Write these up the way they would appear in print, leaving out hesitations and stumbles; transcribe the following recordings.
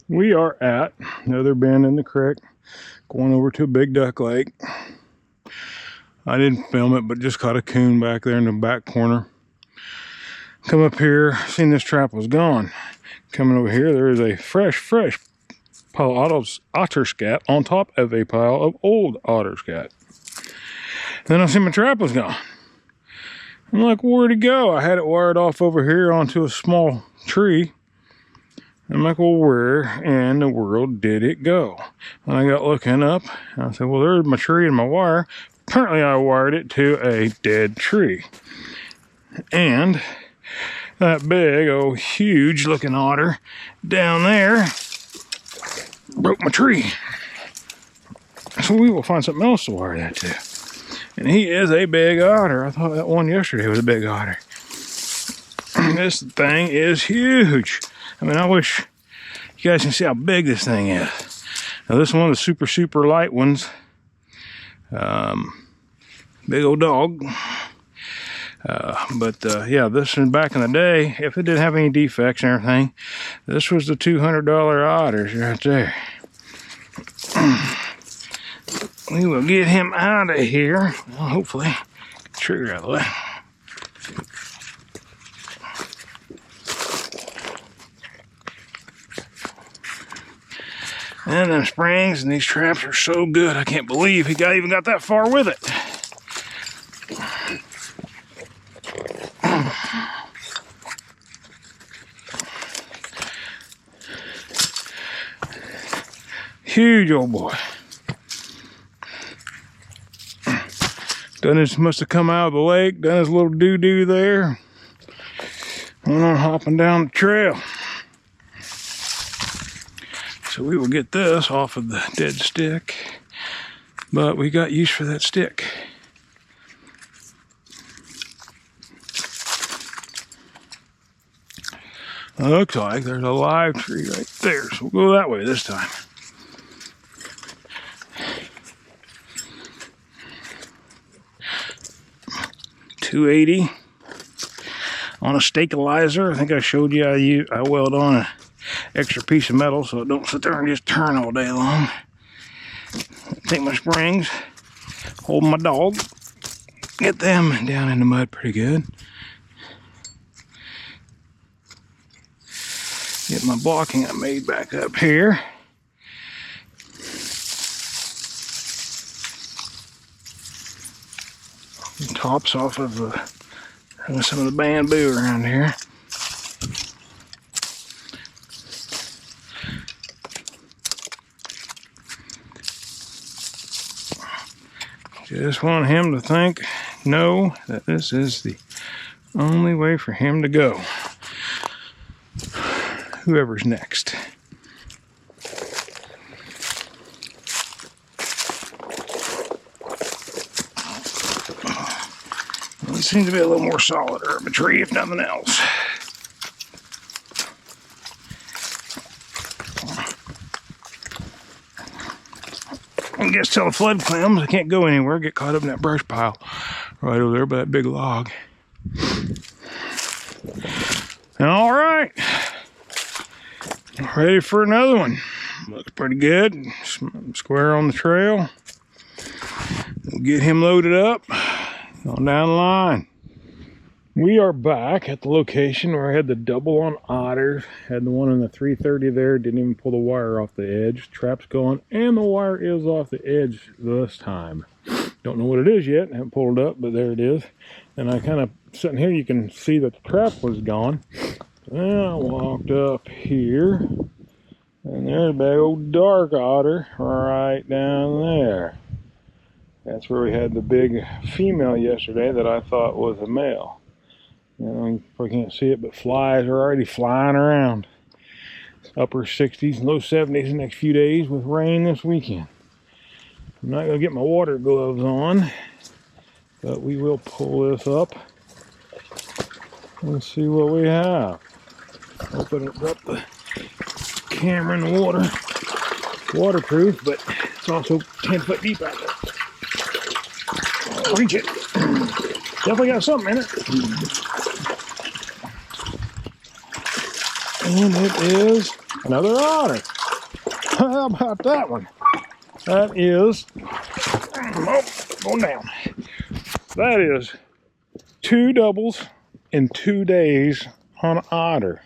We are at another bend in the creek, going over to a big duck lake. I didn't film it, but just caught a coon back there in the back corner. Come up here, seen this trap was gone. Coming over here, there is a fresh pile of otter scat on top of a pile of old otter scat. Then I see my trap was gone. I'm like, where'd it go? I had it wired off over here onto a small tree. I'm like, well, where in the world did it go? And I got looking up, and I said, well, there's my tree and my wire. Apparently, I wired it to a dead tree. And that big, huge looking otter down there broke my tree. So we will find something else to wire that to. And he is a big otter. I thought that one yesterday was a big otter. This thing is huge. I mean, I wish you guys can see how big this thing is. Now, this is one of the super light ones. Big old dog. Yeah, this is back in the day. If it didn't have any defects and everything, this was the $200 otters right there. We will get him out of here. Well, hopefully, trigger out of the way. And them springs and these traps are so good. I can't believe he even got that far with it. Huge old boy. Must have come out of the lake, done his little doo-doo there. Went on hopping down the trail. So we will get this off of the dead stick, but we got use for that stick. Looks like there's a live tree right there, so we'll go that way this time. $2.80 on a stabilizer. I think I showed you I weld on an extra piece of metal so it don't sit there and just turn all day long. Take my springs, hold my dog, get them down in the mud pretty good. Get my blocking I made back up here. Tops off of some of the bamboo around here. Just want him to know that this is the only way for him to go. Whoever's next. It seems to be a little more solid of a tree, if nothing else. I guess till the flood comes, I can't go anywhere. Get caught up in that brush pile right over there by that big log. All right, ready for another one. Looks pretty good. Square on the trail. We'll get him loaded up. On down the line. We are back at the location where I had the double on otters. Had the one on the 330 there. Didn't even pull the wire off the edge. Trap's gone and the wire is off the edge this time. Don't know what it is yet. I haven't pulled it up, but there it is. And I kind of sitting here, you can see that the trap was gone. And I walked up here and there's a big old dark otter right down there. That's where we had the big female yesterday that I thought was a male. You know, you probably can't see it, but flies are already flying around. Upper 60s, low 70s the next few days with rain this weekend. I'm not going to get my water gloves on, but we will pull this up and see what we have. Open up the camera in the water. Waterproof, but it's also 10 foot deep out there. Reach it. Definitely got something in it. And it is another otter. How about that one? That is, oh, going down. That is 2 doubles in 2 days on otter.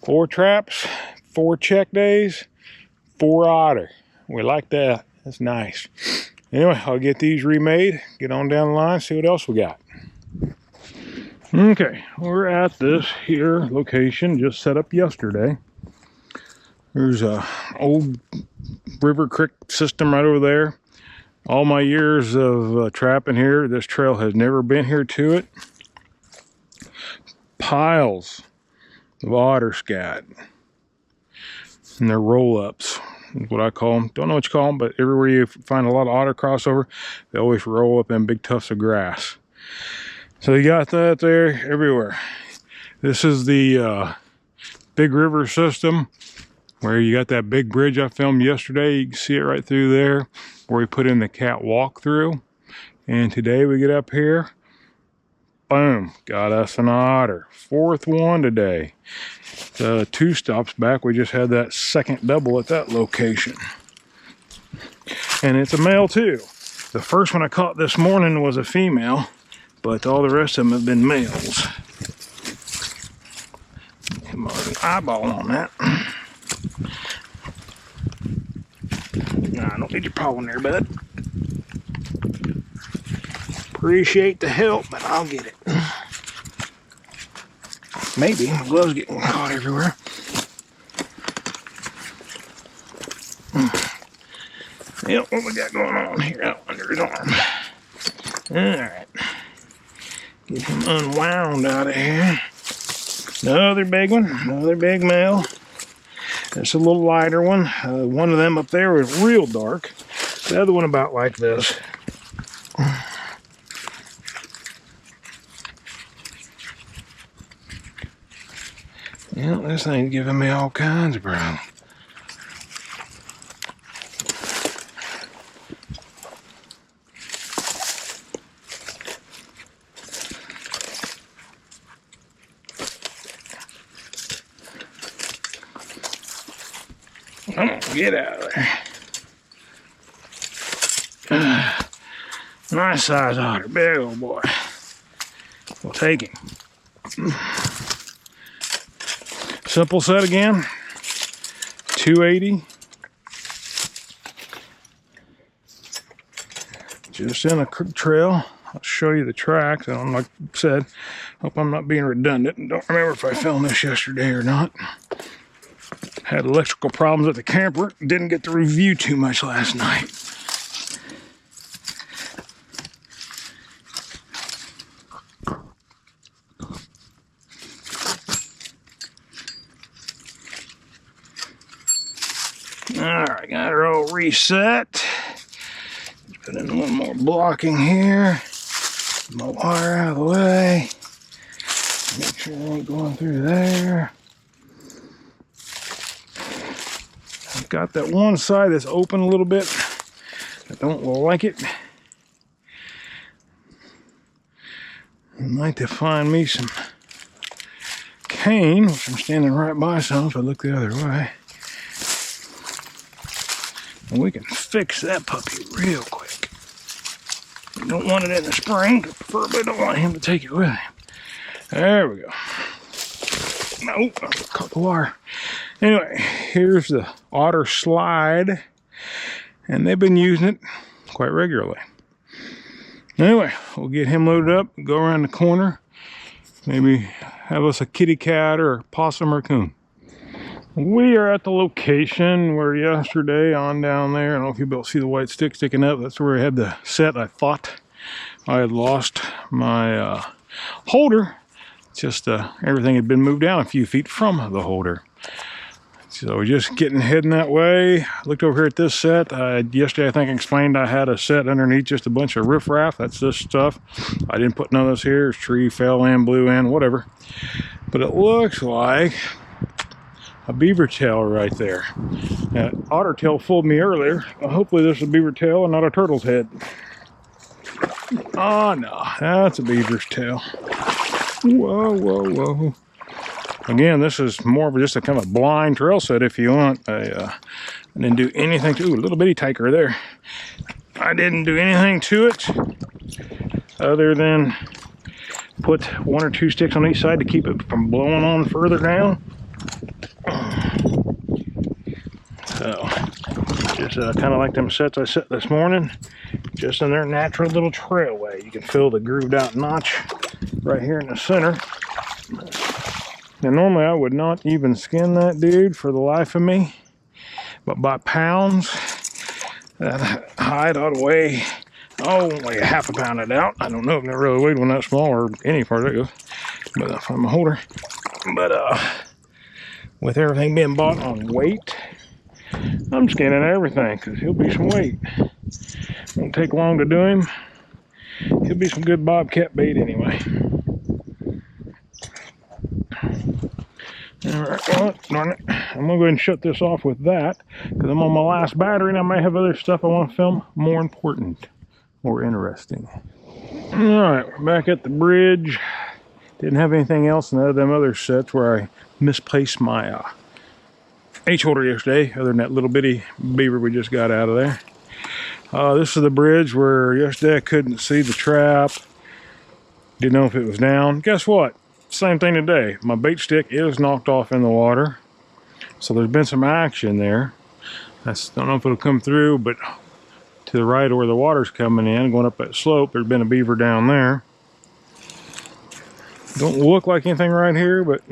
4 traps, 4 check days, 4 otter. We like that. That's nice. Anyway, I'll get these remade, get on down the line, see what else we got. Okay, we're at this here location just set up yesterday. There's a old river creek system right over there. All my years of trapping here, this trail has never been here to it. Piles of otter scat. And they're roll-ups is what I call them. Don't know what you call them, but everywhere you find a lot of otter crossover, they always roll up in big tufts of grass. So you got that there everywhere. This is the big river system where you got that big bridge I filmed yesterday. You can see it right through there where we put in the cat walk through. And today we get up here, boom, got us an otter. 4th one today. 2 stops back, we just had that 2nd double at that location. And it's a male too. The first one I caught this morning was a female, but all the rest of them have been males. Come on, an eyeball on that. Nah, I don't need your paw in there, bud. Appreciate the help, but I'll get it. Maybe. My gloves getting caught everywhere. Yep, what we got going on here out under his arm? Alright. Get him unwound out of here. Another big one. Another big male. That's a little lighter one. One of them up there was real dark. The other one about like this. Yeah, this thing's giving me all kinds of problems. Come on, get out of there. Nice size otter, big old boy. We'll take him. Simple set again, 280. Just in a creek trail. I'll show you the tracks. Like I said, hope I'm not being redundant. And don't remember if I filmed this yesterday or not. Had electrical problems at the camper. Didn't get to review too much last night. Alright, got her all reset. Put in one more blocking here. My wire out of the way. Make sure it ain't going through there. I've got that one side that's open a little bit. I don't like it. I'd like to find me some cane, which I'm standing right by some, so I look the other way. And we can fix that puppy real quick. You don't want it in the spring, preferably don't want him to take it with him. There we go. Nope, I caught the wire. Anyway, here's the otter slide, and they've been using it quite regularly. Anyway, we'll get him loaded up, go around the corner, maybe have us a kitty cat or a possum or a coon. We are at the location where yesterday on down there, I don't know if you'll be able to see the white stick sticking up, that's where I had the set. I thought I had lost my holder. Just everything had been moved down a few feet from the holder. So we're just heading that way. Looked over here at this set. Yesterday I think I explained I had a set underneath just a bunch of riffraff. That's this stuff. I didn't put none of this here. It's tree, fell end, blue end, whatever. But it looks like a beaver tail right there. That otter tail fooled me earlier. Hopefully this is a beaver tail and not a turtle's head. Oh no, that's a beaver's tail. Whoa, whoa, whoa. Again, this is more of just a kind of blind trail set if you want a I didn't do anything to, ooh, a little bitty tiker there. I didn't do anything to it other than put 1 or 2 sticks on each side to keep it from blowing on further down. So, just kind of like them sets I set this morning, just in their natural little trailway. You can feel the grooved out notch right here in the center. Now, normally I would not even skin that dude for the life of me, but by pounds, that hide ought to weigh, like a half a pound it out. I don't know, I've never really weighed one that small or any part of it, but if I'm a holder. But with everything being bought on weight, I'm skinning everything because he'll be some weight. Won't take long to do him. He'll be some good bobcat bait anyway. Alright, well, darn it. I'm going to go ahead and shut this off with that because I'm on my last battery and I might have other stuff I want to film more important, more interesting. Alright, we're back at the bridge. Didn't have anything else in them other sets where I misplaced my H-holder yesterday, other than that little bitty beaver we just got out of there. This is the bridge where yesterday I couldn't see the trap. Didn't know if it was down. Guess what? Same thing today. My bait stick is knocked off in the water. So there's been some action there. I don't know if it'll come through, but to the right of where the water's coming in, going up that slope, there's been a beaver down there. Don't look like anything right here, but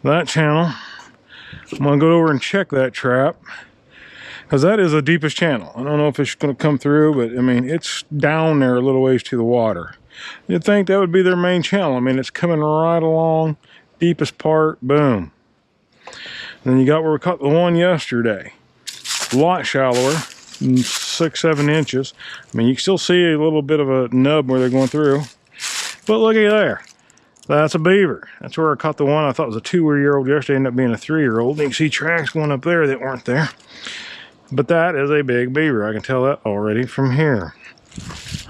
that channel. I'm going to go over and check that trap, because that is the deepest channel. I don't know if it's going to come through, but I mean, it's down there a little ways to the water. You'd think that would be their main channel. I mean, it's coming right along, deepest part, boom. And then you got where we caught the one yesterday. A lot shallower, 6-7 inches. I mean, you can still see a little bit of a nub where they're going through. But looky there. That's a beaver. That's where I caught the one I thought was a 2-year-old yesterday, ended up being a 3-year-old. You can see tracks going up there that weren't there. But that is a big beaver. I can tell that already from here.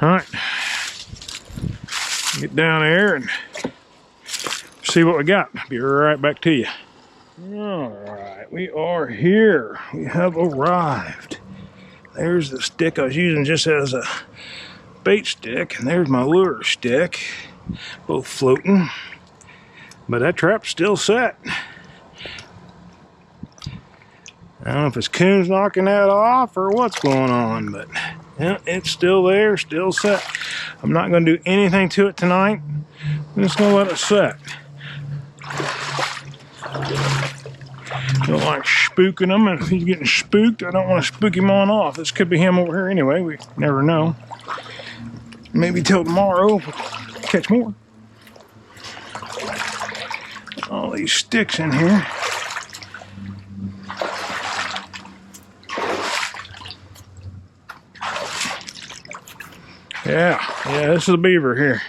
All right. Get down there and see what we got. Be right back to you. All right, we are here. We have arrived. There's the stick I was using just as a bait stick, and there's my lure stick. Both floating, but that trap's still set. I don't know if it's coons knocking that off or what's going on, but yeah, it's still there, still set. I'm not going to do anything to it tonight. I'm just going to let it set. Don't like spooking him, and if he's getting spooked, I don't want to spook him on off. This could be him over here anyway. We never know. Maybe till tomorrow. Catch more. All these sticks in here. Yeah, this is a beaver here.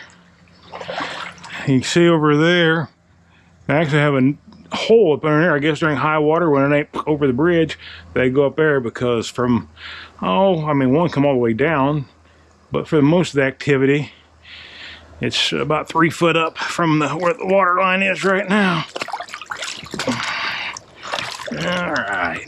You can see over there, I actually have a hole up in there. I guess during high water when it ain't over the bridge, they go up there because from, one come all the way down, but for most of the activity, it's about 3 foot up from where the water line is right now. All right.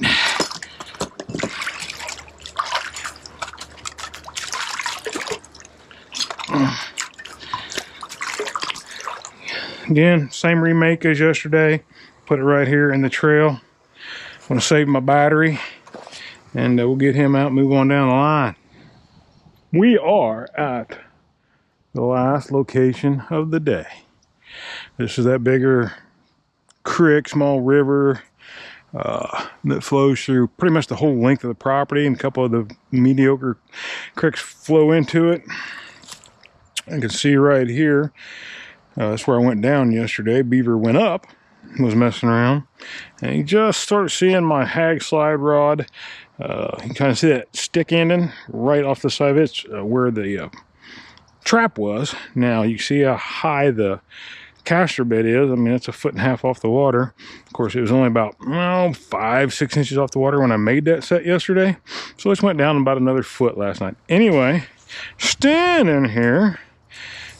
Again, same remake as yesterday. Put it right here in the trail. I'm going to save my battery, and we'll get him out and move on down the line. We are at the last location of the day. This is that bigger creek, small river that flows through pretty much the whole length of the property, and a couple of the mediocre creeks flow into it. I can see right here, that's where I went down yesterday. Beaver went up, was messing around, and he just started seeing my hag slide rod. You can kind of see that stick ending right off the side of it, where the trap was. Now you see how high the caster bed is. I mean, it's 1.5 feet off the water. Of course, it was only about 5-6 inches off the water when I made that set yesterday, so it went down about another foot last night. Anyway, standing here,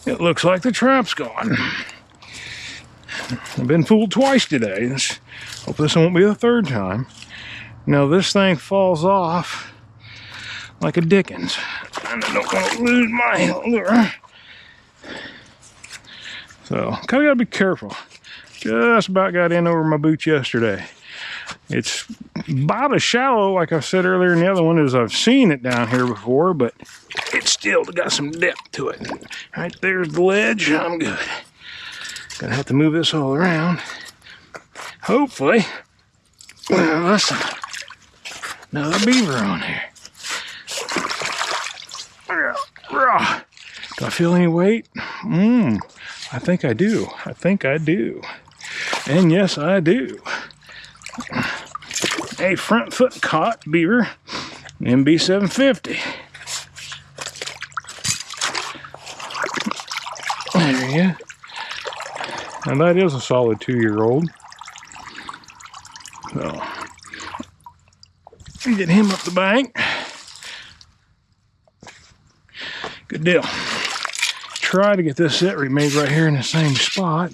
it looks like the trap's gone. I've been fooled twice today. Hope this won't be the third time. Now this thing falls off like a Dickens. And I don't want to lose my lure. So, kind of gotta be careful. Just about got in over my boots yesterday. It's about as shallow, like I said earlier in the other one, as I've seen it down here before, but it's still got some depth to it. Right there's the ledge. I'm good. Gonna have to move this all around. Hopefully, listen, another beaver on here. Do I feel any weight? I think I do. I think I do. And yes, I do. A front foot caught beaver, MB 750. There you go. And that is a solid 2-year-old. So, get him up the bank. Good deal. Try to get this set remade right here in the same spot.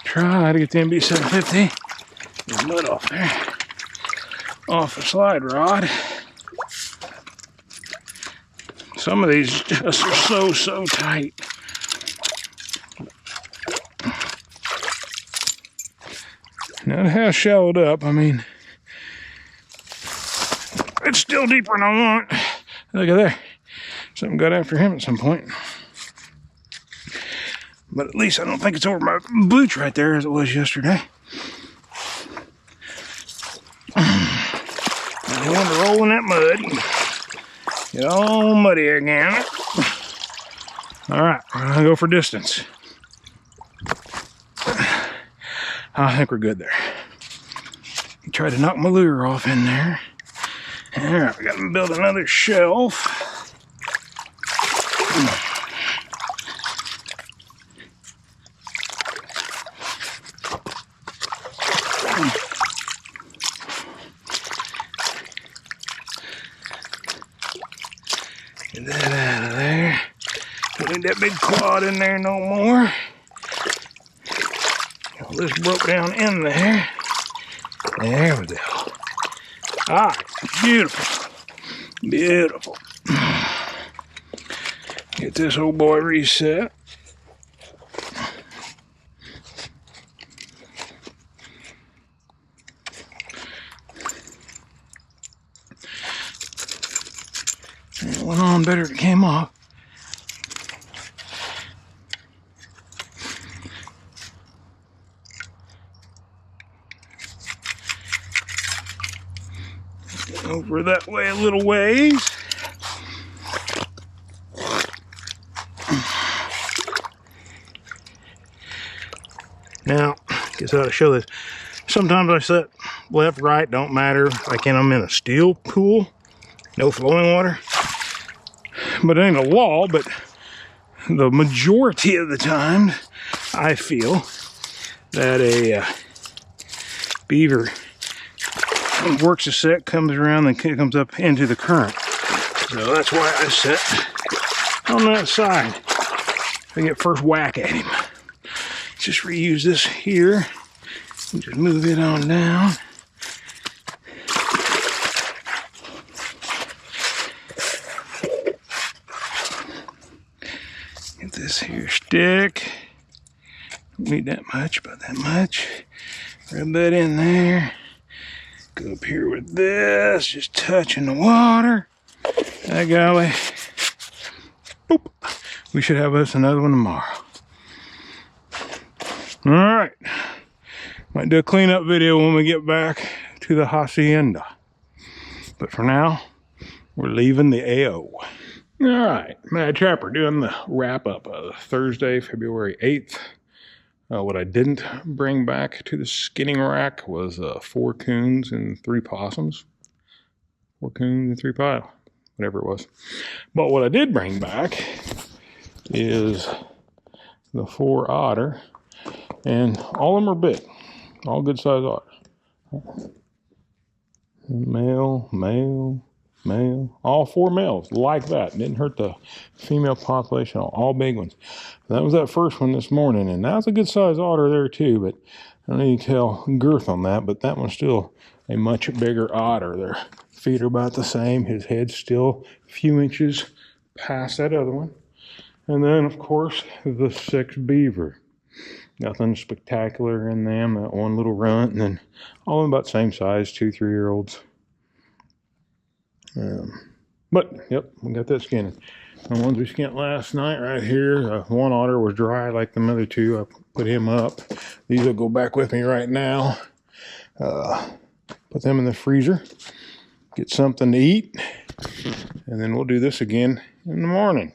Try to get the MB 750. There's mud off there. Off the slide rod. Some of these just are so tight. Now it has shallowed up. I mean, it's still deeper than I want. Look at there. Something got after him at some point. But at least I don't think it's over my boots right there as it was yesterday. I don't want to roll in that mud. Get all muddy again. Alright, we're going to go for distance. I think we're good there. Try to knock my lure off in there. Alright, we got to build another shelf. Get that out of there. Don't need that big quad in there no more. All this broke down in there. There we go. Alright, beautiful. Beautiful. Get this old boy reset. It went on better than it came off. Over that way a little ways. Now, guess I ought to show this. Sometimes I set left, right, don't matter. Like I'm in a steel pool, no flowing water. But it ain't a law, but the majority of the time, I feel that a beaver works a set, comes around, and comes up into the current. So that's why I set on that side. I get first whack at him. Just reuse this here and just move it on down. Get this here stick. Don't need that much, about that much. Rub that in there. Go up here with this, just touching the water. That golly. Boop. We should have us another one tomorrow. Alright. Might do a cleanup video when we get back to the hacienda. But for now, we're leaving the AO. Alright, Madtrapper doing the wrap up of Thursday, February 8th. What I didn't bring back to the skinning rack was 4 coons and 3 possums. 4 coons and 3 piles, whatever it was. But what I did bring back is the 4 otter, and all of them are big, all good size otters. Male, Male. All 4 males, like that. Didn't hurt the female population, all big ones. That was that first one this morning, and that was a good sized otter there too, but I don't need to tell girth on that, but that one's still a much bigger otter. Their feet are about the same. His head's still a few inches past that other one. And then, of course, the 6 beaver. Nothing spectacular in them. That one little runt, and then all about the same size, 2-3-year-olds. But, yep, we got that skinning. The ones we skinned last night right here, one otter was dry like the other 2. I put him up. These will go back with me right now. Put them in the freezer. Get something to eat. And then we'll do this again in the morning.